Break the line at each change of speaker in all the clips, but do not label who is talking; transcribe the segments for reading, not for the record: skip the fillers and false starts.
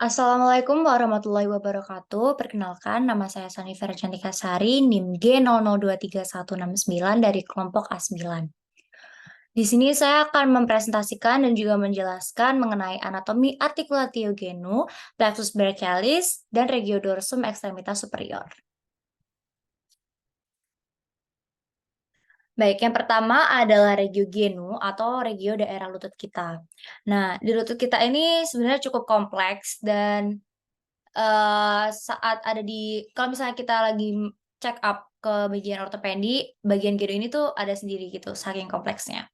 Assalamualaikum warahmatullahi wabarakatuh. Perkenalkan, nama saya Sani Vera Cantika Sari, NIM G00236169 dari kelompok A9. Di sini saya akan mempresentasikan dan juga menjelaskan mengenai anatomi artikulatio genu, plexus brachialis, dan regiodorsum extremitas superior. Baik, yang pertama adalah regio genu atau regio daerah lutut kita. Nah, di lutut kita ini sebenarnya cukup kompleks dan saat ada kalau misalnya kita lagi check up ke bagian ortopedi, bagian genu ini tuh ada sendiri gitu, saking kompleksnya.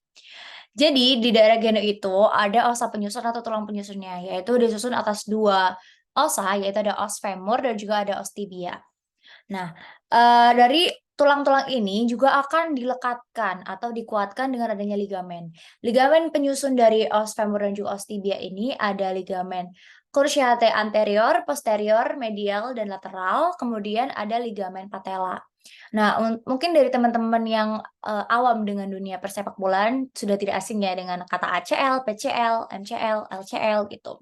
Jadi di daerah genu itu ada osa penyusun atau tulang penyusunnya, yaitu disusun atas 2 osa, yaitu ada os femur dan juga ada os tibia. Nah, dari tulang-tulang ini juga akan dilekatkan atau dikuatkan dengan adanya ligamen. Ligamen penyusun dari os femur dan juga os tibia ini ada ligamen cruciate anterior, posterior, medial, dan lateral, kemudian ada ligamen patella. Nah, mungkin dari teman-teman yang, awam dengan dunia persepakbolaan sudah tidak asing ya dengan kata ACL, PCL, MCL, LCL gitu.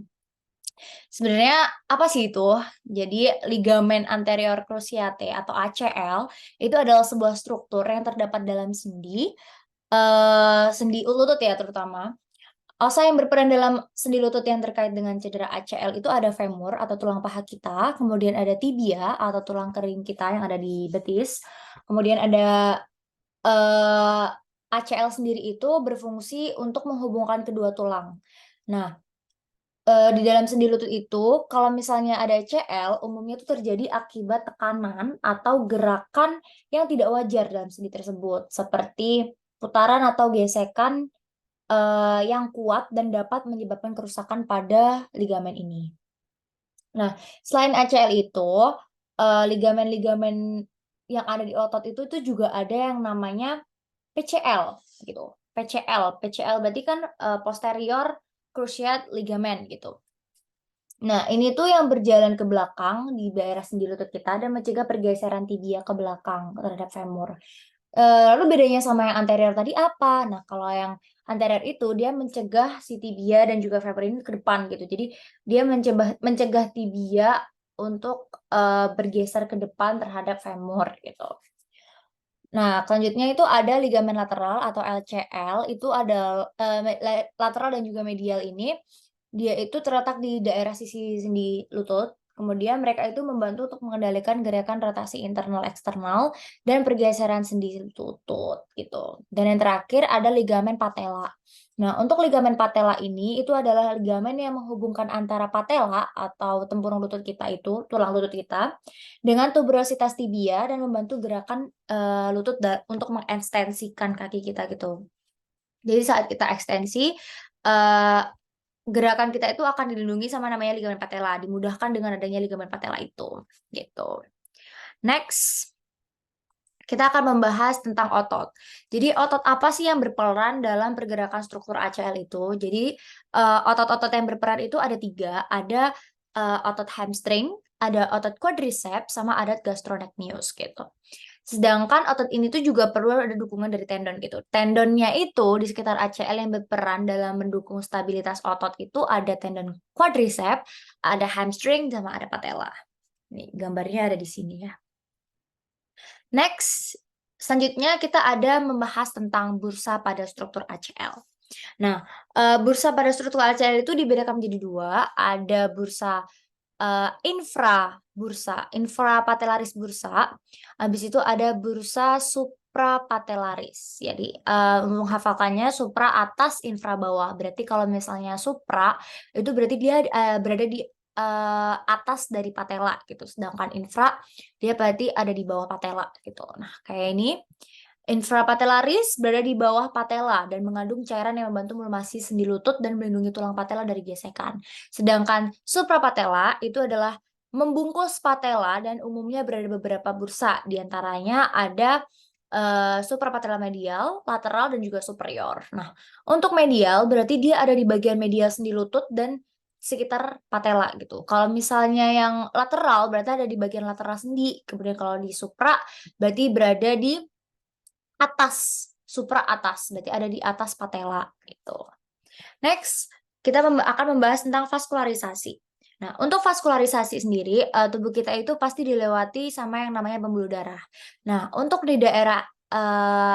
Sebenarnya apa sih itu? Jadi ligamen anterior cruciate atau ACL itu adalah sebuah struktur yang terdapat dalam sendi, sendi lutut ya terutama. Osa yang berperan dalam sendi lutut yang terkait dengan cedera ACL itu ada femur atau tulang paha kita, kemudian ada tibia atau tulang kering kita yang ada di betis, kemudian ada, ACL sendiri itu berfungsi untuk menghubungkan kedua tulang. Nah, di dalam sendi lutut itu, kalau misalnya ada CL, umumnya itu terjadi akibat tekanan atau gerakan yang tidak wajar dalam sendi tersebut, seperti putaran atau gesekan, yang kuat dan dapat menyebabkan kerusakan pada ligamen ini. Nah, selain ACL itu, ligamen-ligamen yang ada di otot itu juga ada yang namanya PCL gitu, PCL berarti kan, posterior cruciate ligament gitu. Nah, ini tuh yang berjalan ke belakang di daerah sendi lutut kita dan mencegah pergeseran tibia ke belakang terhadap femur. Lalu bedanya sama yang anterior tadi apa? Nah, kalau yang anterior itu dia mencegah si tibia dan juga femur ini ke depan gitu. Jadi dia mencegah tibia untuk, bergeser ke depan terhadap femur gitu. Nah, selanjutnya itu ada ligamen lateral atau LCL, itu ada, lateral dan juga medial ini, dia itu terletak di daerah sisi sendi lutut, kemudian mereka itu membantu untuk mengendalikan gerakan rotasi internal eksternal dan pergeseran sendi lutut, gitu. Dan yang terakhir ada ligamen patella. Nah, untuk ligamen patella ini, itu adalah ligamen yang menghubungkan antara patella atau tempurung lutut kita itu, tulang lutut kita, dengan tuberositas tibia dan membantu gerakan, lutut untuk mengekstensikan kaki kita gitu. Jadi saat kita ekstensi, eee, gerakan kita itu akan dilindungi sama namanya ligamen patella, dimudahkan dengan adanya ligamen patella itu, gitu. Next, kita akan membahas tentang otot. Jadi otot apa sih yang berperan dalam pergerakan struktur ACL itu? Jadi, otot-otot yang berperan itu ada 3, ada, otot hamstring, ada otot quadriceps, sama ada gastrocnemius gitu. Sedangkan otot ini tuh juga perlu ada dukungan dari tendon gitu. Tendonnya itu di sekitar ACL yang berperan dalam mendukung stabilitas otot itu ada tendon quadriceps, ada hamstring, sama ada patella. Nih gambarnya ada di sini ya. Next, selanjutnya kita ada membahas tentang bursa pada struktur ACL. Nah, bursa pada struktur ACL itu dibedakan menjadi 2, ada bursa, infrapatellaris bursa, habis itu ada bursa suprapatellaris. Jadi, menghafalkannya supra atas, infra bawah. Berarti kalau misalnya supra, itu berarti dia, berada di, atas dari patella gitu, sedangkan infra, dia berarti ada di bawah patella gitu. Nah, kayak ini, infrapatellaris berada di bawah patella dan mengandung cairan yang membantu melumasi sendi lutut dan melindungi tulang patella dari gesekan. Sedangkan suprapatella itu adalah membungkus patella dan umumnya berada di beberapa bursa, di antaranya ada, suprapatella medial, lateral, dan juga superior. Nah, untuk medial berarti dia ada di bagian medial sendi lutut dan sekitar patella gitu. Kalau misalnya yang lateral berarti ada di bagian lateral sendi, kemudian kalau di supra berarti berada di atas, supra atas, berarti ada di atas patella gitu. Next, kita akan membahas tentang vaskularisasi. Nah, untuk vaskularisasi sendiri, tubuh kita itu pasti dilewati sama yang namanya pembuluh darah. Nah, untuk di daerah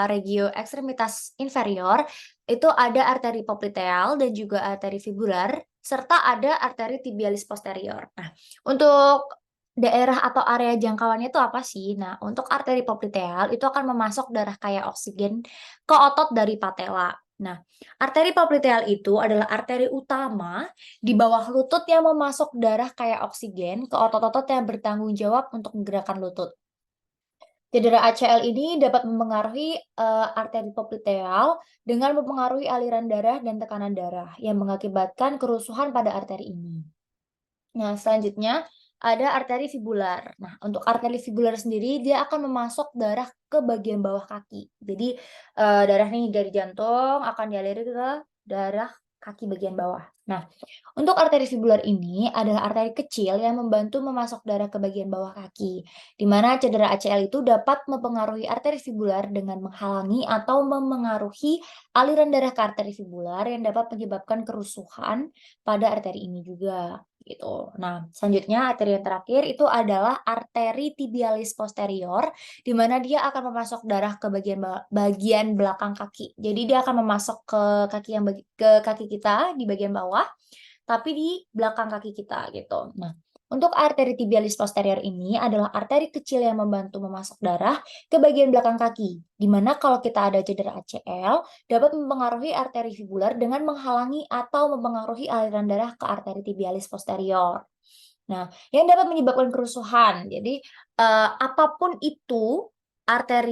regio ekstremitas inferior, itu ada arteri popliteal dan juga arteri fibular, serta ada arteri tibialis posterior. Nah, untuk daerah atau area jangkauannya itu apa sih? Nah, untuk arteri popliteal itu akan memasok darah kaya oksigen ke otot dari patella. Nah, arteri popliteal itu adalah arteri utama di bawah lutut yang memasok darah kaya oksigen ke otot-otot yang bertanggung jawab untuk menggerakkan lutut. Cedera ACL ini dapat mempengaruhi arteri popliteal dengan mempengaruhi aliran darah dan tekanan darah yang mengakibatkan kerusuhan pada arteri ini. Nah, selanjutnya ada arteri fibular. Nah, untuk arteri fibular sendiri dia akan memasok darah ke bagian bawah kaki. Jadi darah nih dari jantung akan dialiri ke darah kaki bagian bawah. Nah, untuk arteri fibular ini adalah arteri kecil yang membantu memasok darah ke bagian bawah kaki, di mana cedera ACL itu dapat mempengaruhi arteri fibular dengan menghalangi atau memengaruhi aliran darah ke arteri fibular yang dapat menyebabkan kerusuhan pada arteri ini juga gitu. Nah, selanjutnya arteri yang terakhir itu adalah arteri tibialis posterior, di mana dia akan memasok darah ke bagian belakang kaki. Jadi dia akan memasok ke kaki kita di bagian bawah, tapi di belakang kaki kita gitu. Nah, untuk arteri tibialis posterior ini adalah arteri kecil yang membantu memasok darah ke bagian belakang kaki, di mana kalau kita ada cedera ACL dapat mempengaruhi arteri fibular dengan menghalangi atau mempengaruhi aliran darah ke arteri tibialis posterior. Nah, yang dapat menyebabkan kerusuhan. Jadi, apapun itu,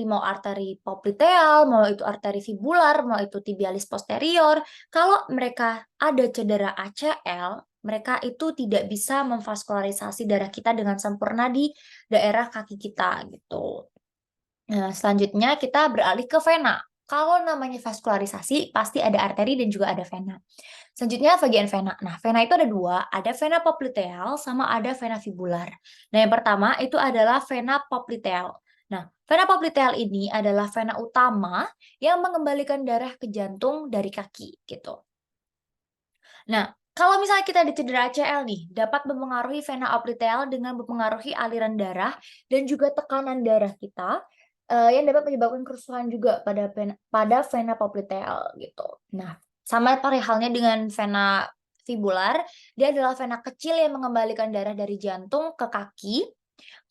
mau arteri popliteal, mau itu arteri fibular, mau itu tibialis posterior, kalau mereka ada cedera ACL, mereka itu tidak bisa memvaskularisasi darah kita dengan sempurna di daerah kaki kita, gitu. Nah, selanjutnya kita beralih ke vena. Kalau namanya vaskularisasi, pasti ada arteri dan juga ada vena. Selanjutnya bagian vena. Nah, vena itu ada dua, ada vena popliteal sama ada vena fibular. Nah, yang pertama itu adalah vena popliteal. Nah, vena popliteal ini adalah vena utama yang mengembalikan darah ke jantung dari kaki, gitu. Nah, kalau misalnya kita ada cedera ACL nih, dapat mempengaruhi vena popliteal dengan mempengaruhi aliran darah dan juga tekanan darah kita, yang dapat menyebabkan kerusuhan juga pada vena popliteal, gitu. Nah, sama halnya dengan vena fibular, dia adalah vena kecil yang mengembalikan darah dari jantung ke kaki.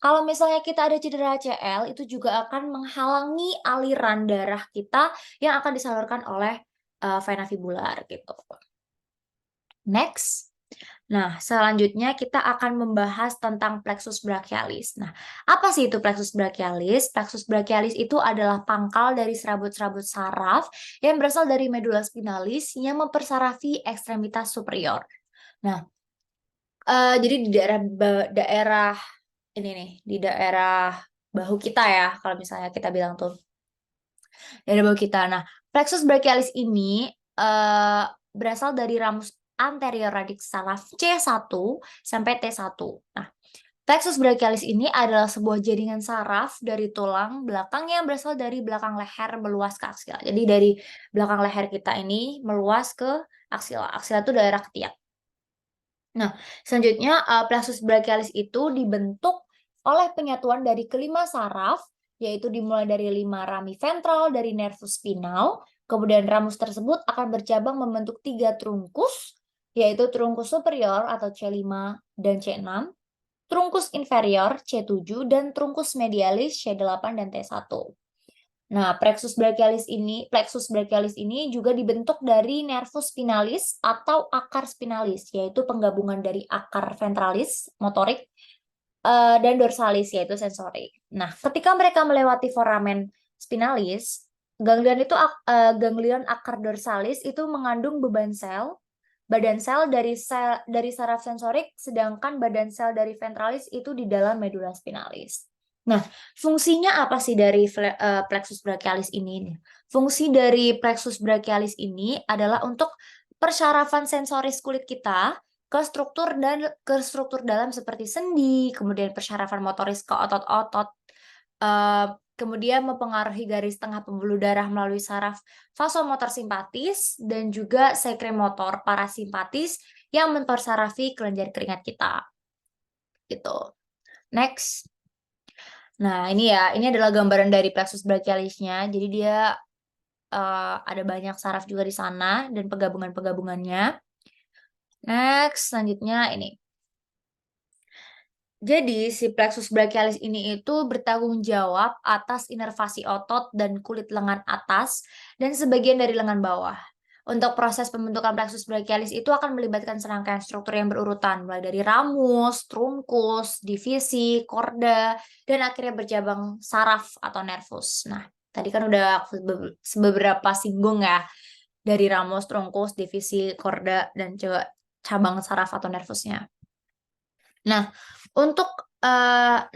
Kalau misalnya kita ada cedera ACL, itu juga akan menghalangi aliran darah kita yang akan disalurkan oleh, vena fibular, gitu. Next. Nah, selanjutnya kita akan membahas tentang plexus brachialis. Nah, apa sih itu plexus brachialis? Plexus brachialis itu adalah pangkal dari serabut-serabut saraf yang berasal dari medula spinalis yang mempersarafi ekstremitas superior. Nah, jadi di daerah ini nih, di daerah bahu kita ya, kalau misalnya kita bilang tuh, daerah bahu kita. Nah, plexus brachialis ini berasal dari ramus anterior radix saraf C1 sampai T1. Nah, plexus brachialis ini adalah sebuah jaringan saraf dari tulang belakang yang berasal dari belakang leher meluas ke aksila. Jadi dari belakang leher kita ini meluas ke aksila. Aksila itu daerah ketiak. Nah, selanjutnya plexus brachialis itu dibentuk oleh penyatuan dari kelima saraf, yaitu dimulai dari 5 rami ventral dari nervus spinal, kemudian ramus tersebut akan bercabang membentuk 3 trunkus, yaitu trunkus superior atau C5 dan C6, trunkus inferior C7, dan trunkus medialis C8 dan T1. Nah, plexus brachialis ini juga dibentuk dari nervus spinalis atau akar spinalis, yaitu penggabungan dari akar ventralis, motorik, dan dorsalis, yaitu sensorik. Nah, ketika mereka melewati foramen spinalis, ganglion akar dorsalis itu mengandung badan sel dari saraf sensorik, sedangkan badan sel dari ventralis itu di dalam medula spinalis. Nah, fungsinya apa sih dari plexus brachialis ini? Fungsi dari plexus brachialis ini adalah untuk persyarafan sensoris kulit kita ke struktur dalam seperti sendi, kemudian persyarafan motoris ke otot-otot kemudian mempengaruhi garis tengah pembuluh darah melalui saraf vasomotor simpatis dan juga sekremotor parasimpatis yang mempersarafi kelenjar keringat kita. Gitu. Next. Nah, ini adalah gambaran dari plexus brachialisnya. Jadi dia ada banyak saraf juga di sana dan penggabungan-penggabungannya. Next, selanjutnya ini. Jadi, si plexus brachialis ini itu bertanggung jawab atas inervasi otot dan kulit lengan atas dan sebagian dari lengan bawah. Untuk proses pembentukan plexus brachialis itu akan melibatkan serangkaian struktur yang berurutan, mulai dari ramus, trunkus, divisi, korda, dan akhirnya bercabang saraf atau nervus. Nah, tadi kan udah aku beberapa singgung ya, dari ramus, trunkus, divisi, korda, dan juga cabang saraf atau nervusnya. Nah, untuk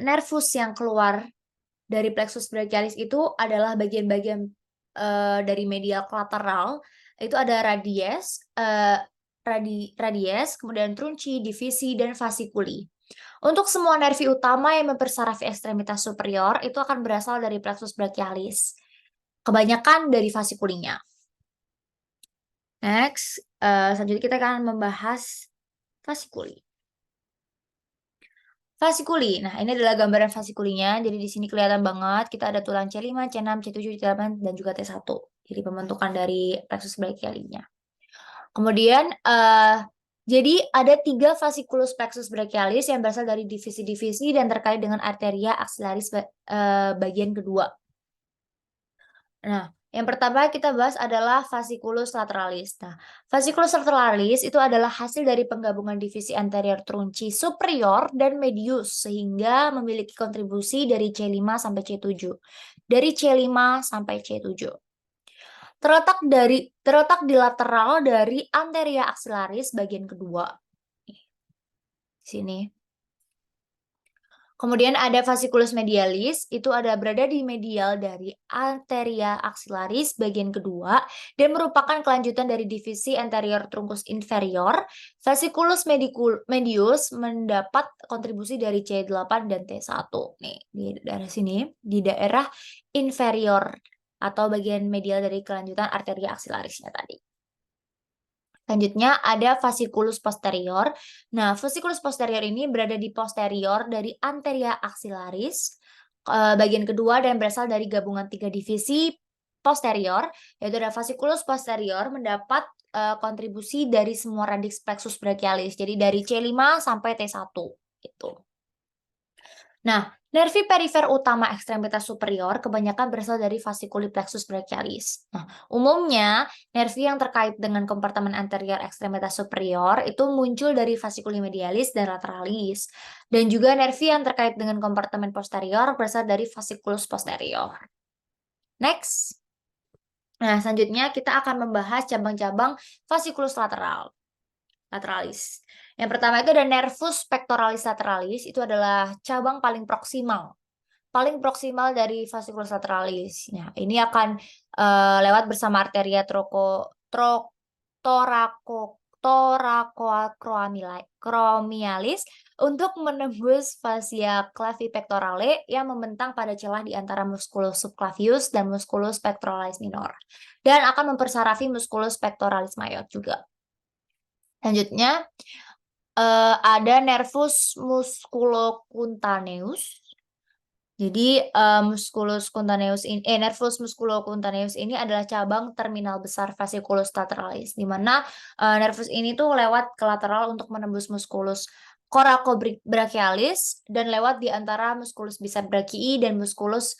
nervus yang keluar dari plexus brachialis itu adalah bagian-bagian dari medial kolateral, itu ada radies, kemudian trunci, divisi, dan fasciculi. Untuk semua nervi utama yang mempersarafi ekstremitas superior itu akan berasal dari plexus brachialis. Kebanyakan dari fascikulinya. Next, selanjutnya kita akan membahas fasciculi. Fasikuli. Nah, ini adalah gambaran fasikulinya. Jadi di sini kelihatan banget kita ada tulang C5, C6, C7, C8 dan juga T1. Jadi pembentukan dari plexus brachialinya. Kemudian jadi ada 3 fasciculus plexus brachialis yang berasal dari divisi-divisi dan terkait dengan arteria axillaris bagian kedua. Nah, yang pertama kita bahas adalah fasciculus lateralis. Nah, fasciculus lateralis itu adalah hasil dari penggabungan divisi anterior trunci superior dan medius sehingga memiliki kontribusi dari C5 sampai C7. Dari C5 sampai C7. Terletak di lateral dari anteria axillaris bagian kedua. Di sini. Kemudian ada fasciculus medialis, itu ada berada di medial dari anteria axillaris bagian kedua dan merupakan kelanjutan dari divisi anterior trunkus inferior. Fasciculus medius mendapat kontribusi dari C8 dan T1. Nih, di daerah sini, di daerah inferior atau bagian medial dari kelanjutan arteria axillarisnya tadi. Selanjutnya ada fasciculus posterior. Nah, fasciculus posterior ini berada di posterior dari anteria axillaris bagian kedua dan berasal dari gabungan 3 divisi posterior, yaitu ada fasciculus posterior mendapat kontribusi dari semua radix plexus brachialis. Jadi dari C5 sampai T1 gitu. Nah, nervi perifer utama ekstremitas superior kebanyakan berasal dari fasciculi plexus brachialis. Nah, umumnya nervi yang terkait dengan kompartemen anterior ekstremitas superior itu muncul dari fasciculi medialis dan lateralis. Dan juga nervi yang terkait dengan kompartemen posterior berasal dari fasciculus posterior. Next. Nah, selanjutnya kita akan membahas cabang-cabang fasciculus lateralis. Yang pertama itu ada nervus pectoralis lateralis, itu adalah cabang paling proksimal dari fasciculus lateralis. Nah, ini akan lewat bersama arteria thoracoacromialis untuk menembus fascia clavi pectorale yang membentang pada celah di antara musculus subclavius dan musculus pectoralis minor dan akan mempersarafi musculus pectoralis major juga. Selanjutnya ada nervus musculocutaneus. Jadi nervus musculocutaneus ini adalah cabang terminal besar fasciculus lateralis, di mana nervus ini tuh lewat ke lateral untuk menembus musculus coracobrachialis dan lewat di antara musculus bicep brachii dan musculus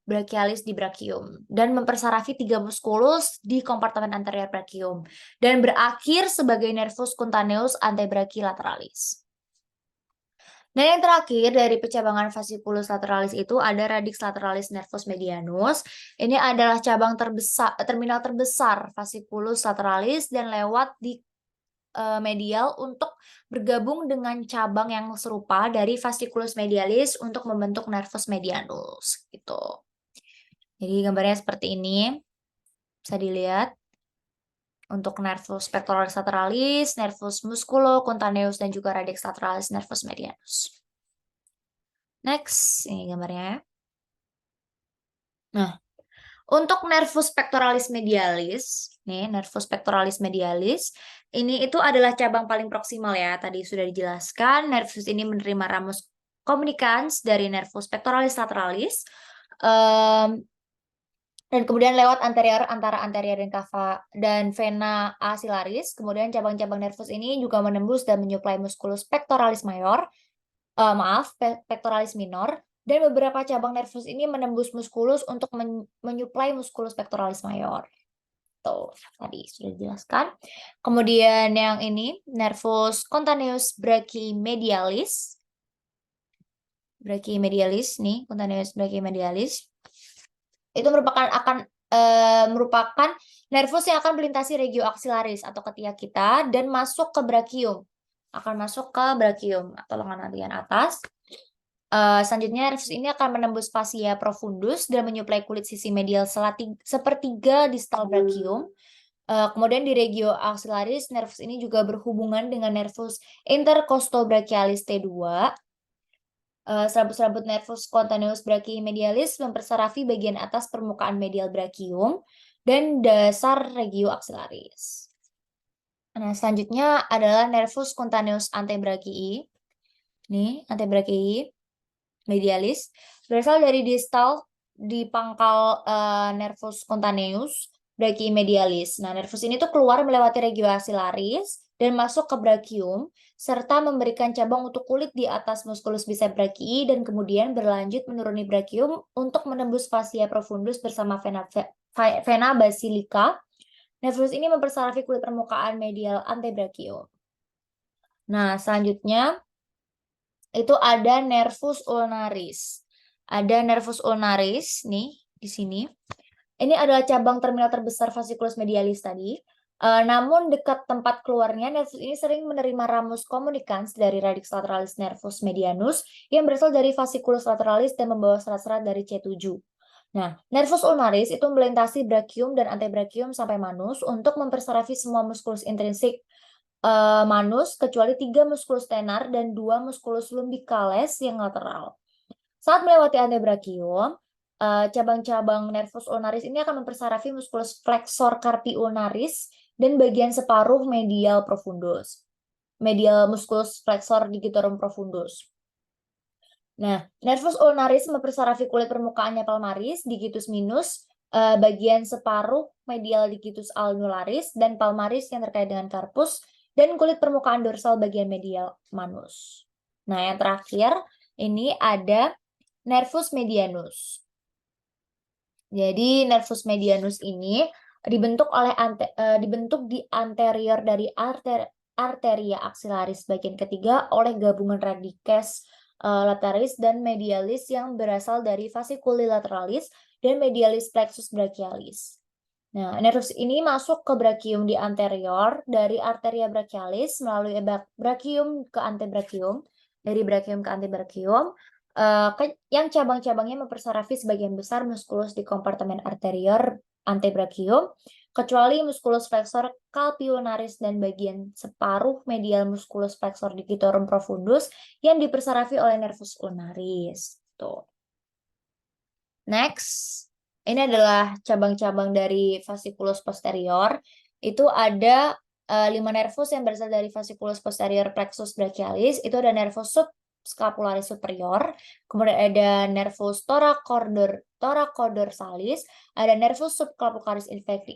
brachialis di brachium dan mempersarafi 3 musculus di kompartemen anterior brachium dan berakhir sebagai nervus cutaneus antebrachii lateralis. Dan yang terakhir dari pencabangan fasciculus lateralis itu ada radix lateralis nervus medianus. Ini adalah cabang terminal terbesar fasciculus lateralis dan lewat di medial untuk bergabung dengan cabang yang serupa dari fasciculus medialis untuk membentuk nervus medianus gitu. Jadi gambarnya seperti ini. Bisa dilihat untuk nervus pectoralis lateralis, nervus musculocutaneus dan juga radix lateralis nervus medianus. Next, ini gambarnya. Nah, untuk nervus pectoralis medialis, nih nervus pectoralis medialis, ini itu adalah cabang paling proksimal ya. Tadi sudah dijelaskan, nervus ini menerima ramus communicans dari nervus pectoralis lateralis, dan kemudian lewat anterior antara anterior dan cava dan vena axillaris. Kemudian cabang-cabang nervus ini juga menembus dan menyuplai musculus pectoralis mayor, pectoralis minor, dan beberapa cabang nervus ini menembus musculus untuk menyuplai musculus pectoralis mayor. Tuh, tadi sudah dijelaskan. Kemudian yang ini, nervus cutaneus brachymedialis. Brachymedialis nih, cutaneus brachymedialis. Itu merupakan nervus yang akan melintasi regio axillaris atau ketiak kita dan masuk ke brachium. Akan masuk ke brachium atau lengan bagian atas. Selanjutnya nervus ini akan menembus fascia profundus dan menyuplai kulit sisi medial sepertiga distal brachium. Kemudian di regio axillaris, nervus ini juga berhubungan dengan nervus intercostobrachialis T2. Serabut-serabut nervus cutaneus brachymedialis mempersarafi bagian atas permukaan medial brachium dan dasar regio axillaris. Nah, selanjutnya adalah nervus cutaneus antebrachii. Nih, antebrachii medialis berasal dari distal di pangkal nervus cutaneus brachymedialis. Nah, nervus ini tuh keluar melewati regio axillaris dan masuk ke brachium serta memberikan cabang untuk kulit di atas musculus bicep brachii dan kemudian berlanjut menuruni brachium untuk menembus fascia profundus bersama vena basilica. Nervus ini mempersarafi kulit permukaan medial antebrachium. Nah, selanjutnya itu ada nervus ulnaris. Ada nervus ulnaris nih di sini. Ini adalah cabang terminal terbesar fasciculus medialis tadi. Namun dekat tempat keluarnya, nervus ini sering menerima ramus communicans dari radix lateralis nervus medianus yang berasal dari fasciculus lateralis dan membawa serat-serat dari C7. Nah, nervus ulnaris itu melintasi brachium dan antebrachium sampai manus untuk mempersarafi semua musculus intrinsik manus kecuali 3 musculus tenar dan 2 musculus lumbicales yang lateral. Saat melewati antebrachium, cabang-cabang nervus ulnaris ini akan mempersarafi musculus flexor carpi ulnaris dan bagian separuh medial profundus. Medial musculus flexor digitorum profundus. Nah, nervus ulnaris mempersarafi kulit permukaannya palmaris, digitus minus, bagian separuh medial digitus alveolaris dan palmaris yang terkait dengan carpus, dan kulit permukaan dorsal bagian medial manus. Nah, yang terakhir ini ada nervus medianus. Jadi nervus medianus ini dibentuk di anterior dari arteria axillaris bagian ketiga oleh gabungan radices lateralis dan medialis yang berasal dari fasciculi lateralis dan medialis plexus brachialis. Nah, nervus ini masuk ke brachium di anterior dari arteria brachialis melalui brachium ke antebrachium, dari brachium ke antebrachium, yang cabang-cabangnya mempersarafi sebagian besar musculus di kompartemen arterior antebrachium, kecuali musculus flexor carpi ulnaris dan bagian separuh medial musculus flexor digitorum profundus yang dipersarafi oleh nervus ulnaris. Tuh. Next, ini adalah cabang-cabang dari fasciculus posterior. Itu ada 5 nervus yang berasal dari fasciculus posterior plexus brachialis. Itu ada nervus subscapularis superior, kemudian ada nervus thoracoldorsalis, ada nervus subclaviculis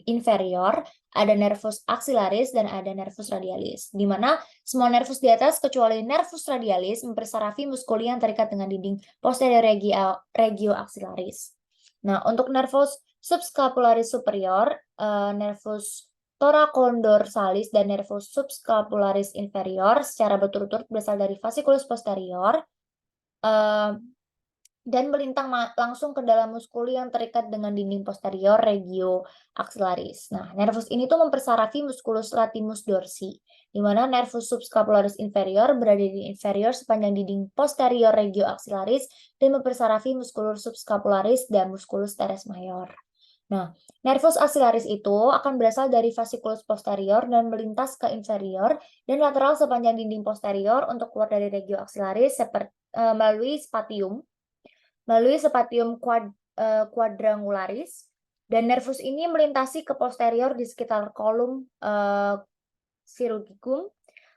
inferior, ada nervus axillaris, dan ada nervus radialis. Di mana semua nervus di atas kecuali nervus radialis mempersarafi muskuli yang terikat dengan dinding posterior regio axillaris. Nah, untuk nervus subscapularis superior, nervus thoracoldorsalis dan nervus subscapularis inferior secara berturut-turut berasal dari fasciculus posterior dan melintang langsung ke dalam muskuli yang terikat dengan dinding posterior regio axillaris. Nah, nervus ini tuh mempersarafi musculus latimus dorsi, di mana nervus subscapularis inferior berada di inferior sepanjang dinding posterior regio axillaris dan mempersarafi musculus subscapularis dan musculus teres mayor. Nah, nervus axillaris itu akan berasal dari fasciculus posterior dan melintas ke inferior dan lateral sepanjang dinding posterior untuk keluar dari regio axillaris melalui spatium quadrangularis, dan nervus ini melintasi ke posterior di sekitar kolum chirurgicum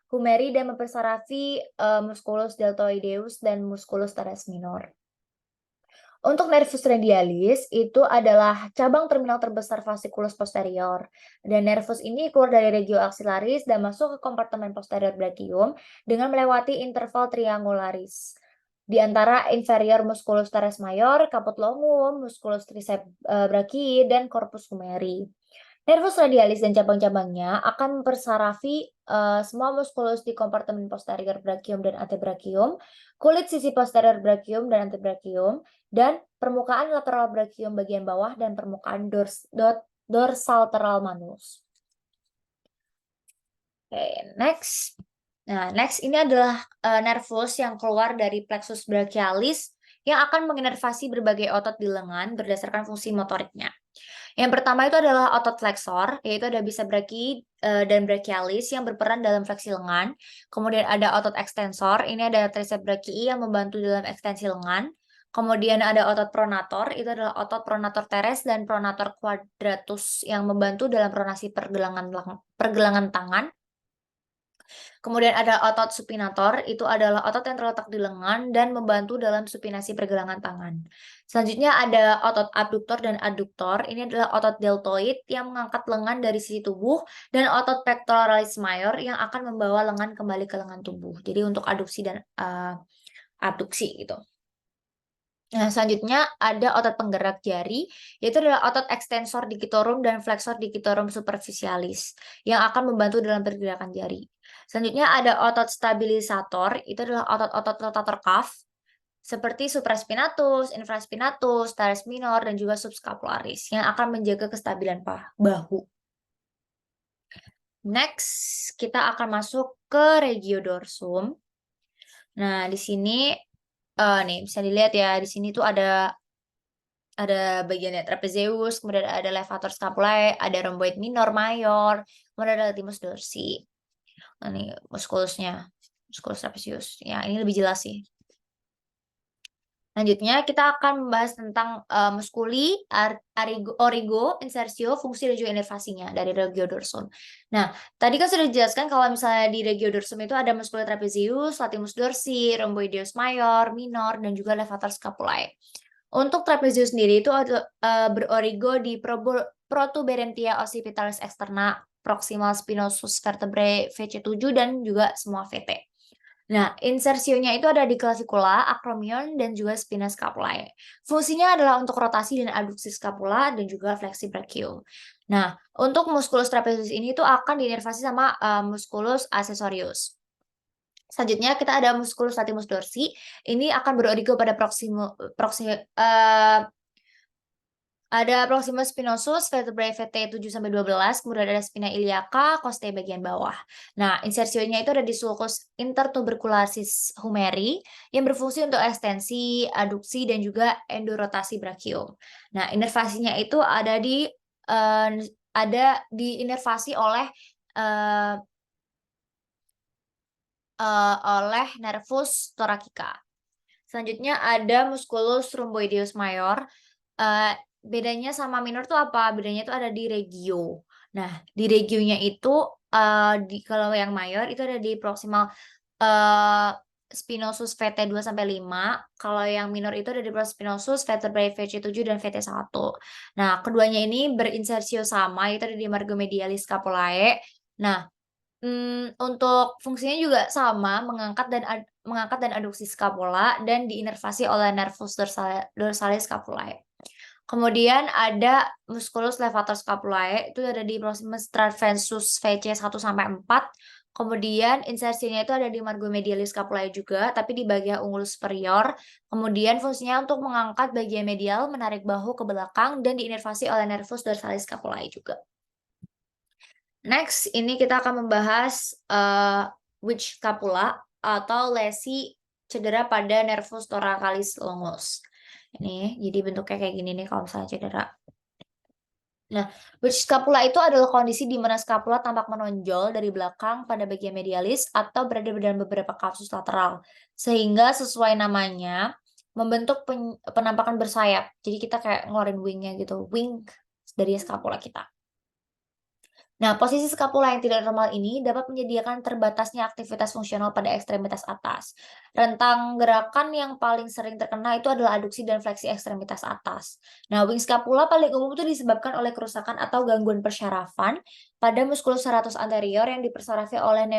humeri dan mempersarafi musculus deltoideus dan musculus teres minor. Untuk nervus radialis itu adalah cabang terminal terbesar fasciculus posterior, dan nervus ini keluar dari regio axillaris dan masuk ke kompartemen posterior brachium dengan melewati interval triangularis di antara inferior musculus teres major, caput longum, musculus triceps brachii, dan corpus humeri. Nervus radialis dan cabang-cabangnya akan mempersarafi semua muskulus di kompartemen posterior brachium dan antebrachium, kulit sisi posterior brachium dan antebrachium, dan permukaan lateral brachium bagian bawah dan permukaan dorsalteral manus. Oke, next. Nah, next ini adalah nervus yang keluar dari plexus brachialis yang akan menginervasi berbagai otot di lengan berdasarkan fungsi motoriknya. Yang pertama itu adalah otot flexor, yaitu ada bicep brachii dan brachialis yang berperan dalam fleksi lengan. Kemudian ada otot extensor, ini ada triceps brachii yang membantu dalam ekstensi lengan. Kemudian ada otot pronator, itu adalah otot pronator teres dan pronator quadratus yang membantu dalam pronasi pergelangan tangan. Kemudian ada otot supinator, itu adalah otot yang terletak di lengan dan membantu dalam supinasi pergelangan tangan. Selanjutnya ada otot abduktor dan adduktor, ini adalah otot deltoid yang mengangkat lengan dari sisi tubuh, dan otot pectoralis major yang akan membawa lengan kembali ke lengan tubuh. Jadi untuk aduksi dan abduksi gitu. Nah, selanjutnya ada otot penggerak jari, yaitu adalah otot extensor digitorum dan flexor digitorum superficialis, yang akan membantu dalam pergerakan jari. Selanjutnya ada otot stabilisator, itu adalah otot-otot rotator cuff, seperti supraspinatus, infraspinatus, teres minor, dan juga subscapularis, yang akan menjaga kestabilan bahu. Next, kita akan masuk ke regiodorsum. Nah, di sini nih bisa dilihat ya, di sini tuh ada bagiannya trapezius, kemudian ada levator scapulae, ada rhomboid minor, mayor, kemudian ada latimus dorsi. Nah, ini muskulusnya, muskulus trapezius. Ya, ini lebih jelas sih. Selanjutnya kita akan membahas tentang muskuli, origo, insersio, fungsi dan juga inervasinya dari regiodorsum. Nah, tadi kan sudah dijelaskan kalau misalnya di regiodorsum itu ada muskuli trapezius, latimus dorsi, rhomboideus mayor, minor, dan juga levator scapulae. Untuk trapezius sendiri itu ada berorigo di protuberantia occipitalis externa, proximal spinosus vertebrae VC7 dan juga semua VT. Nah, insersionya itu ada di clavicula, acromion, dan juga spina scapulae. Fungsinya adalah untuk rotasi dan aduksi scapula dan juga fleksi brachium. Nah, untuk musculus trapezius ini itu akan diinervasi sama musculus accessorius. Selanjutnya kita ada musculus latimus dorsi. Ini akan berorigo pada ada proximus spinosus, vertebrae VT 7-12, kemudian ada spina iliaca, costae bagian bawah. Nah, insersionya itu ada di sulcus intertubercularis humeri yang berfungsi untuk ekstensi, aduksi, dan juga endorotasi brachium. Nah, inervasinya itu ada diinervasi oleh nervus thoracica. Selanjutnya ada musculus rhomboideus major. Bedanya sama minor tuh apa? Bedanya tuh ada di regio. Nah, di regionya itu kalau yang mayor itu ada di proximal spinosus VT 2-5. Kalau yang minor itu ada di spinosus vertebrae VC7 dan VT1. Nah, keduanya ini berinsersio sama, itu ada di margomedialis scapulae. Nah, untuk fungsinya juga sama, mengangkat dan aduksi scapula dan diinervasi oleh nervus dorsalis scapulae. Kemudian ada musculus levator scapulae, itu ada di proximus transversus VC 1-4. Kemudian insersinya itu ada di margomedialis scapulae juga, tapi di bagian ungulis superior. Kemudian fungsinya untuk mengangkat bagian medial, menarik bahu ke belakang, dan diinervasi oleh nervus dorsalis scapulae juga. Next, ini kita akan membahas which scapula atau lesi cedera pada nervus thoracalis longus. Ini jadi bentuknya kayak gini nih kalau misalnya cedera. Nah, which scapula itu adalah kondisi di mana scapula tampak menonjol dari belakang pada bagian medialis atau berada dalam beberapa kapsus lateral. Sehingga sesuai namanya, membentuk penampakan bersayap. Jadi kita kayak ngeluarin wing-nya gitu, wing dari skapula kita. Nah, posisi skapula yang tidak normal ini dapat menyediakan terbatasnya aktivitas fungsional pada ekstremitas atas. Rentang gerakan yang paling sering terkena itu adalah aduksi dan fleksi ekstremitas atas. Nah, wing scapula paling umum itu disebabkan oleh kerusakan atau gangguan persyarafan pada muskulus serratus anterior yang dipersarafi oleh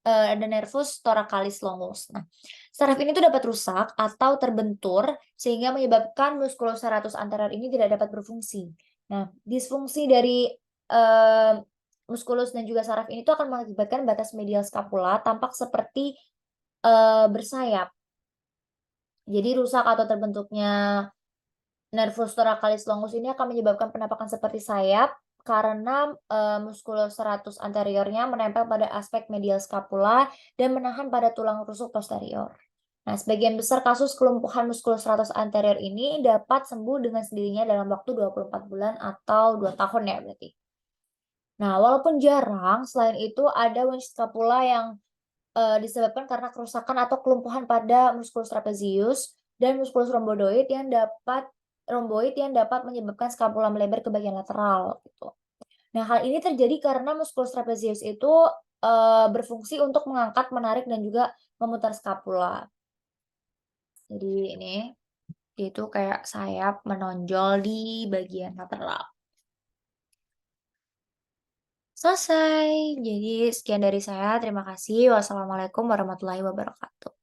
ada nervus thoracalis longus. Nah, saraf ini tuh dapat rusak atau terbentur sehingga menyebabkan muskulus serratus anterior ini tidak dapat berfungsi. Nah, disfungsi dari muskulus dan juga saraf ini tuh akan mengakibatkan batas medial scapula tampak seperti, bersayap. Jadi rusak atau terbentuknya nervus thoracalis longus ini akan menyebabkan penampakan seperti sayap karena, muskulus serratus anteriornya menempel pada aspek medial scapula dan menahan pada tulang rusuk posterior. Nah, sebagian besar kasus kelumpuhan muskulus serratus anterior ini dapat sembuh dengan sendirinya dalam waktu 24 bulan atau 2 tahun ya berarti. Nah, walaupun jarang, selain itu ada winch scapula yang, disebabkan karena kerusakan atau kelumpuhan pada muskulus trapezius dan muskulus romboid yang dapat menyebabkan skapula melebar ke bagian lateral, gitu. Nah, hal ini terjadi karena muskulus trapezius itu, berfungsi untuk mengangkat, menarik, dan juga memutar skapula. Jadi ini, dia itu kayak sayap menonjol di bagian lateral. Selesai. Jadi sekian dari saya, terima kasih. Wassalamualaikum warahmatullahi wabarakatuh.